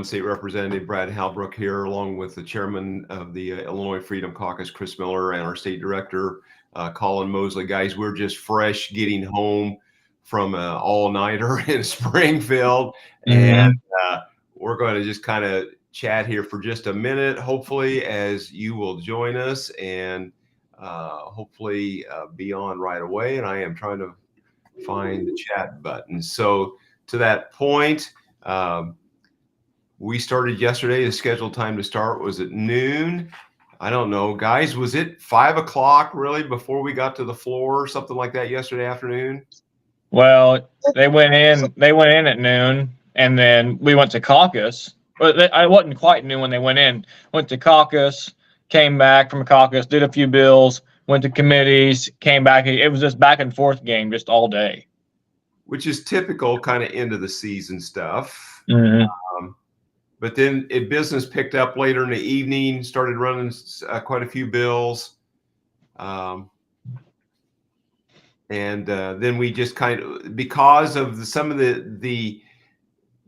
State Representative Brad Halbrook here, along with the chairman of the Illinois Freedom Caucus, Chris Miller, and our state director, Colin Mosley. Guys, we're just fresh getting home from an all-nighter in Springfield, and we're going to just kind of chat here for just a minute, hopefully, as you will join us, and hopefully be on right away. And I am trying to find the chat button. So to that point, we started yesterday. The scheduled time to start was at noon. I don't know, guys. Was it 5 o'clock really before we got to the floor, or something like that yesterday afternoon? Well, they went in. They went in at noon, and then we went to caucus. But I wasn't quite noon when they went in. Went to caucus, came back from caucus, did a few bills, went to committees, came back. It was just back and forth game just all day. Which is typical kind of end of the season stuff. Mm-hmm. But then business picked up later in the evening, started running quite a few bills. And then we just kind of, because of some of the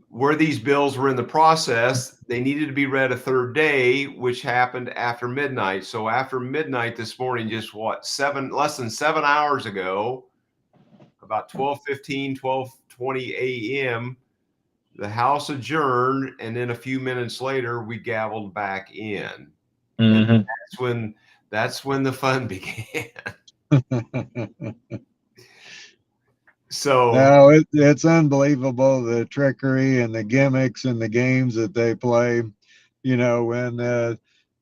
where these bills were in the process, they needed to be read a third day, which happened after midnight. So after midnight this morning, just less than 7 hours ago, about 12:15, 12:20 a.m., the House adjourned, and then a few minutes later, we gavelled back in. Mm-hmm. And that's when the fun began. So no, it's unbelievable, the trickery and the gimmicks and the games that they play. You know, when the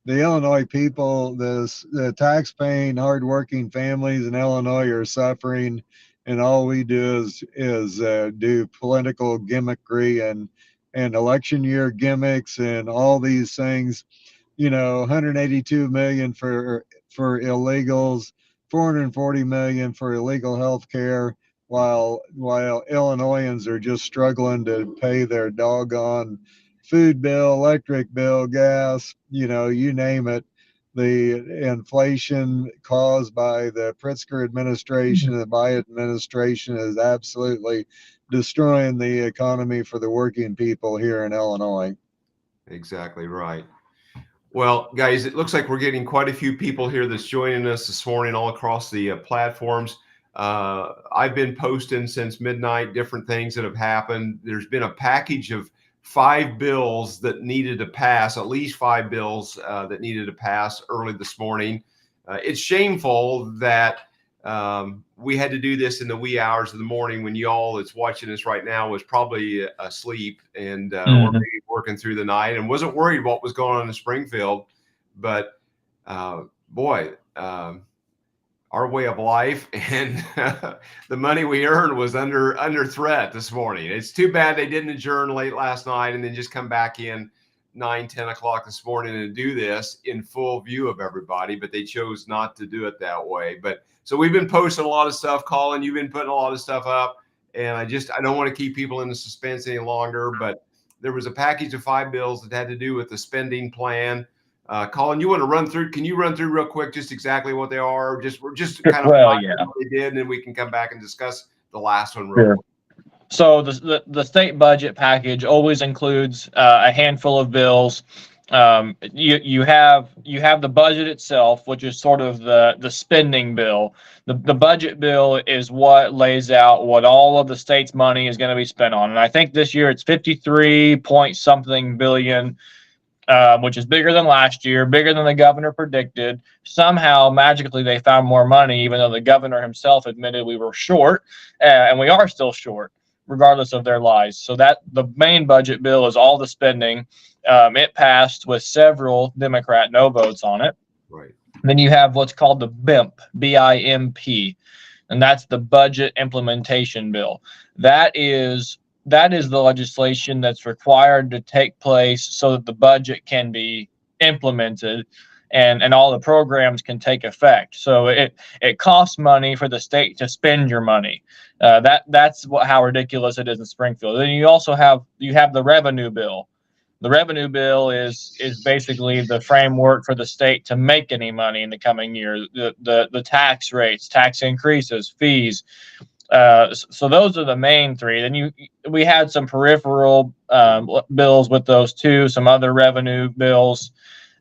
Illinois people, the tax-paying, hardworking families in Illinois are suffering, and all we do is do political gimmickry and election year gimmicks and all these things. You know, 182 million for illegals, 440 million for illegal health care, while Illinoisans are just struggling to pay their doggone food bill, electric bill, gas, you name it. The inflation caused by the Pritzker administration, the Biden administration, is absolutely destroying the economy for the working people here in Illinois. Exactly right. Well, guys, it looks like we're getting quite a few people here that's joining us this morning all across the platforms. I've been posting since midnight different things that have happened. There's been a package of 5 bills that needed to pass, at least 5 bills that needed to pass early this morning. It's shameful that we had to do this in the wee hours of the morning when y'all that's watching us right now was probably asleep and or maybe working through the night and wasn't worried what was going on in Springfield. But boy, our way of life and the money we earned was under threat this morning. It's too bad they didn't adjourn late last night and then just come back in 9-10 o'clock this morning and do this in full view of everybody, but they chose not to do it that way. But so we've been posting a lot of stuff. Colin, you've been putting a lot of stuff up, and I don't want to keep people in the suspense any longer, but there was a package of 5 bills that had to do with the spending plan. Colin, you want to can you run through real quick just exactly what they are? Just kind of what they did, and then we can come back and discuss the last one real quick. So the state budget package always includes a handful of bills. You have the budget itself, which is sort of the spending bill. The budget bill is what lays out what all of the state's money is going to be spent on, and I think this year it's 53 point something billion. Which is bigger than last year, bigger than the governor predicted. Somehow, magically, they found more money, even though the governor himself admitted we were short, and we are still short, regardless of their lies. So that the main budget bill is all the spending. It passed with several Democrat no votes on it. Right. Then you have what's called the BIMP, B-I-M-P, and that's the budget implementation bill. That is the legislation that's required to take place so that the budget can be implemented and all the programs can take effect. So it costs money for the state to spend your money. That's how ridiculous it is in Springfield. Then you also have the revenue bill. The revenue bill is basically the framework for the state to make any money in the coming year. The tax rates, tax increases, fees. So those are the main three. Then we had some peripheral bills with those too, some other revenue bills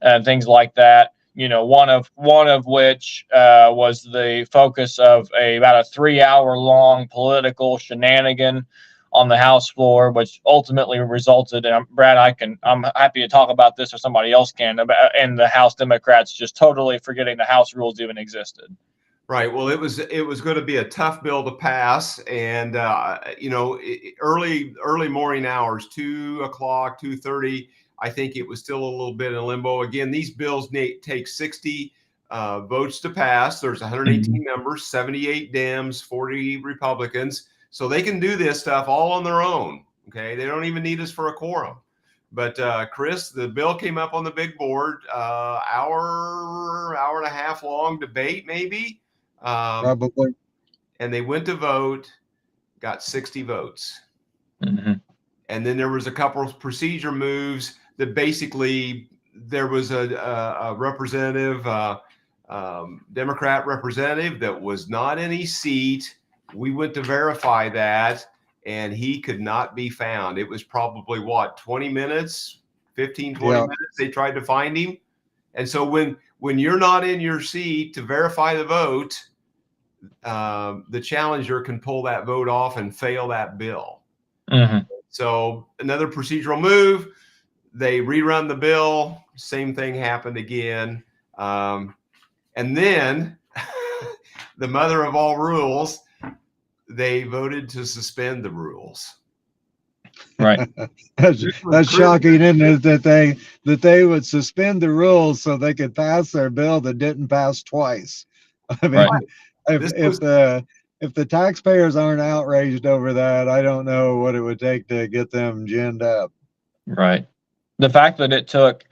and things like that. One of which was the focus of about a 3-hour long political shenanigan on the House floor, which ultimately resulted in, Brad, I'm happy to talk about this, or somebody else can, and the House Democrats just totally forgetting the House rules even existed. Right. Well, it was going to be a tough bill to pass, and early morning hours, 2:00, 2:30. I think it was still a little bit in limbo. Again, these bills take 60 votes to pass. There's 118 members, 78 Dems, 40 Republicans, so they can do this stuff all on their own. Okay, they don't even need us for a quorum. But Chris, the bill came up on the big board, hour and a half long debate, maybe. Probably. And they went to vote, got 60 votes. Mm-hmm. And then there was a couple of procedure moves that basically there was a representative, Democrat representative that was not in his seat. We went to verify that, and he could not be found. It was probably 20 minutes, 15, 20 minutes. They tried to find him. And so when you're not in your seat to verify the vote, the challenger can pull that vote off and fail that bill. Mm-hmm. So another procedural move, they rerun the bill. Same thing happened again. And then the mother of all rules, they voted to suspend the rules. Right. That's shocking, isn't it? That they would suspend the rules so they could pass their bill that didn't pass twice. I mean, right. If the taxpayers aren't outraged over that, I don't know what it would take to get them ginned up. Right. The fact that it took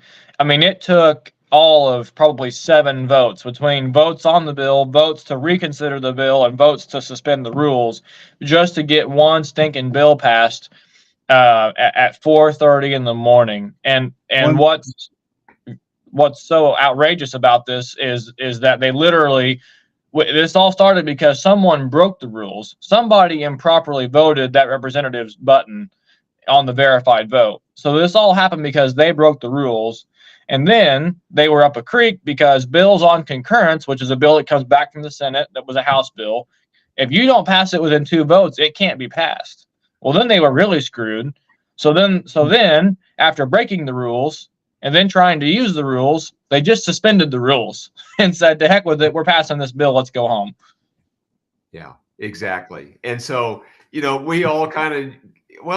all of probably 7 votes, between votes on the bill, votes to reconsider the bill, and votes to suspend the rules, just to get one stinking bill passed at 4:30 in the morning. And what's so outrageous about this is that they literally, this all started because someone broke the rules. Somebody improperly voted that representative's button on the verified vote. So this all happened because they broke the rules. And then they were up a creek because bills on concurrence, which is a bill that comes back from the Senate that was a House bill, if you don't pass it within 2 votes, it can't be passed. Well, then they were really screwed. So then after breaking the rules and then trying to use the rules, they just suspended the rules and said, to heck with it, we're passing this bill, let's go home. Yeah, exactly. And so, we all kind of,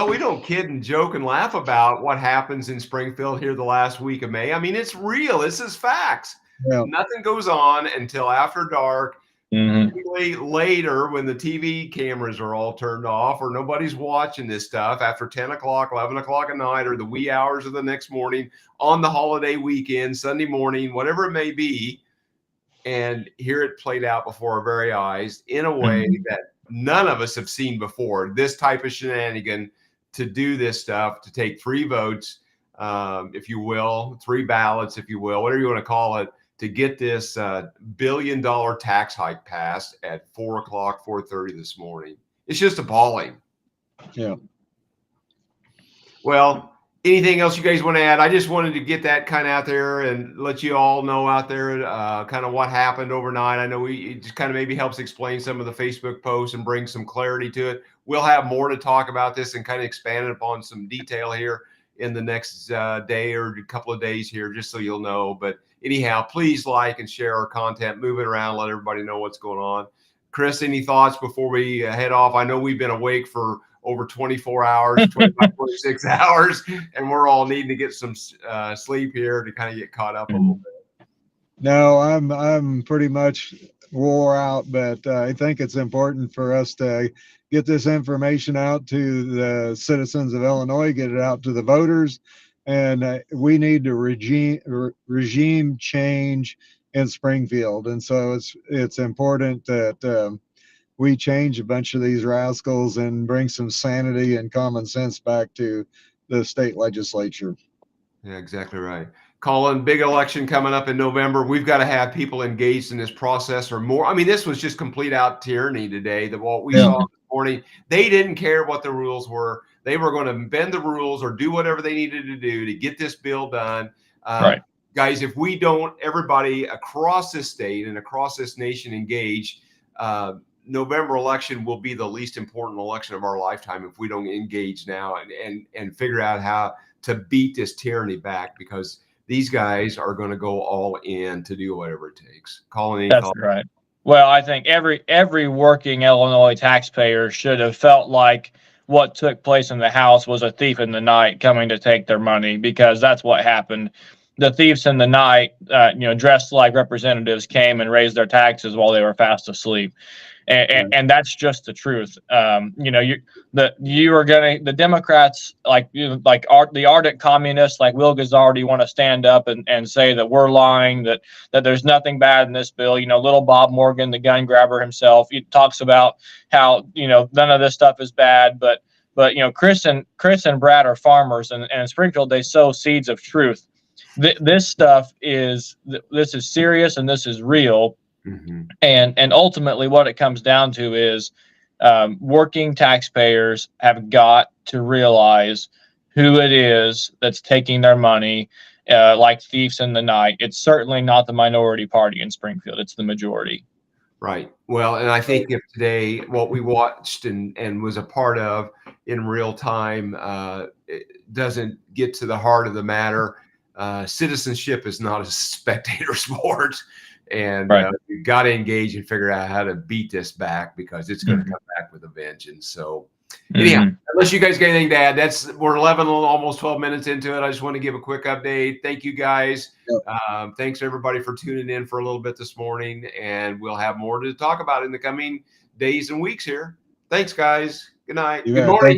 we don't kid and joke and laugh about what happens in Springfield here the last week of May. I mean, it's real. This is facts. Yeah. Nothing goes on until after dark. Mm-hmm. Later, when the TV cameras are all turned off or nobody's watching this stuff after 10 o'clock, 11 o'clock at night, or the wee hours of the next morning on the holiday weekend, Sunday morning, whatever it may be, and hear it played out before our very eyes in a way that none of us have seen before. This type of shenanigan, to do this stuff, to take 3 votes, if you will, 3 ballots, if you will, whatever you want to call it, to get this $1 billion tax hike passed at 4:30 this morning. It's just appalling. Yeah. Well, anything else you guys want to add? I just wanted to get that kind of out there and let you all know out there kind of what happened overnight. I know it just kind of maybe helps explain some of the Facebook posts and bring some clarity to it. We'll have more to talk about this and kind of expand it upon some detail here in the next day or a couple of days here, just so you'll know. But anyhow, please like and share our content, move it around, let everybody know what's going on. Chris, any thoughts before we head off? I know we've been awake for over 24 hours, 25, 26 hours, and we're all needing to get some sleep here to kind of get caught up a little bit. No, I'm pretty much wore out, but I think it's important for us to get this information out to the citizens of Illinois, get it out to the voters, and we need to regime change in Springfield. And so it's important that we change a bunch of these rascals and bring some sanity and common sense back to the state legislature. Yeah, exactly right. Colin, big election coming up in November. We've got to have people engaged in this process or more. I mean, this was just complete out tyranny today. That what we Yeah. saw this morning, they didn't care what the rules were. They were going to bend the rules or do whatever they needed to do to get this bill done. Right. Guys, if we don't, everybody across this state and across this nation engage, November election will be the least important election of our lifetime if we don't engage now and figure out how to beat this tyranny back, because these guys are going to go all in to do whatever it takes. Colin, any That's thoughts? right. Well, I think every working Illinois taxpayer should have felt like what took place in the House was a thief in the night coming to take their money, because that's what happened. The thieves in the night, dressed like representatives, came and raised their taxes while they were fast asleep. And that's just the truth. The Democrats, the ardent communists like Will Gazzardi, want to stand up and say that we're lying, that there's nothing bad in this bill. Little Bob Morgan, the gun grabber himself, he talks about how none of this stuff is bad, but Chris and Brad are farmers, and in Springfield they sow seeds of truth. This stuff is serious and this is real. Mm-hmm. And ultimately what it comes down to is working taxpayers have got to realize who it is that's taking their money like thieves in the night. It's certainly not the minority party in Springfield. It's the majority. Right. Well, and I think if today what we watched and was a part of in real time it doesn't get to the heart of the matter, citizenship is not a spectator sport. And Right. we've got to engage and figure out how to beat this back, because it's going to come back with a vengeance. So anyhow, unless you guys got anything to add, we're 11, almost 12 minutes into it. I just want to give a quick update. Thank you guys. Yep. Thanks everybody for tuning in for a little bit this morning, and we'll have more to talk about in the coming days and weeks here. Thanks guys. Good night. You Good bet. morning. Thank you.